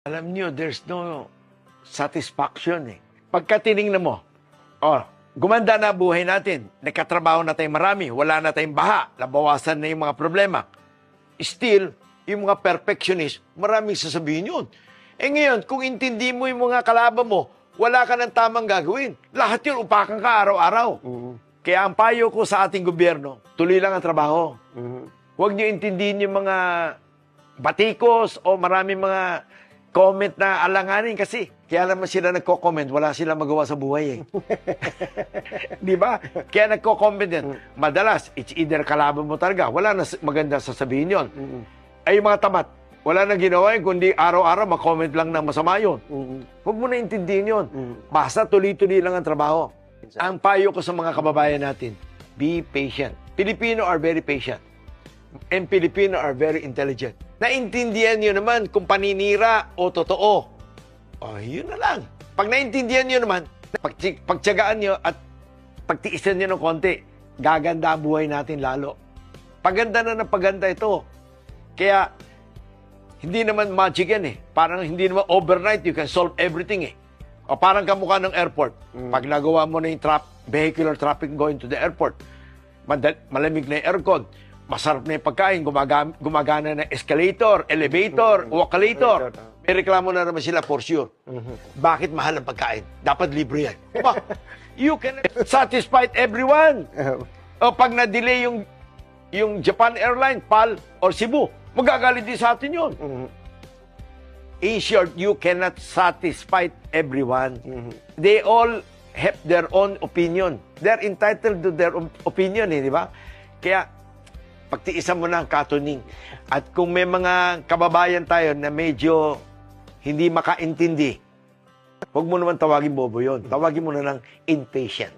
Alam niyo, there's no satisfaction eh. Pagka tinignan mo, gumanda na buhay natin, nagkatrabaho na tayong marami, wala na tayong baha, nabawasan na yung mga problema. Still, yung mga perfectionist, maraming sasabihin yun. Eh ngayon, kung intindi mo yung mga kalaban mo, wala ka ng tamang gagawin. Lahat yun, upakan ka araw-araw. Kaya ang payo ko sa ating gobyerno, tuloy lang ang trabaho. Huwag niyo intindihin yung mga batikos o maraming mga comment na alanganin kasi kaya naman sila nagko-comment, wala silang magawa sa buhay eh. Di ba? Kaya nagko-comment yan. Madalas, it's either kalaban mo talaga, wala na maganda sasabihin yon. Ay yung mga tamat, wala na ginawa yun, kundi araw-araw mag-comment lang ng masama yun. Huwag mo na intindihin yun. Basta tuloy-tuloy lang ang trabaho. Ang payo ko sa mga kababayan natin, be patient. Filipino are very patient. And Filipino are very intelligent. Naintindihan nyo naman kung paninira o totoo. Yun na lang. Pag naintindihan nyo naman, pagtyagaan nyo at pagtiisan nyo ng konti, gaganda ang buhay natin lalo. Paganda na ng paganda ito. Kaya, hindi naman magic yan eh. Parang hindi naman overnight you can solve everything eh. O parang kamukha ng airport. Pag nagawa mo na yung vehicular traffic going to the airport, malamig na yung aircon, masarap na yung pagkain, gumagana na escalator, elevator, walkalator. May reklamo na naman sila for sure. Bakit mahal ang pagkain? Dapat libre yan. You can satisfy everyone. O pag na-delay yung Japan Airlines, PAL, or Cebu, magagalit din sa atin yun. In short, you cannot satisfy everyone. They all have their own opinion. They're entitled to their opinion, di ba? Kaya, pagtiisan mo na ang katuning. At kung may mga kababayan tayo na medyo hindi makaintindi, huwag mo naman tawagin bobo yun. Tawagin mo na lang impatient.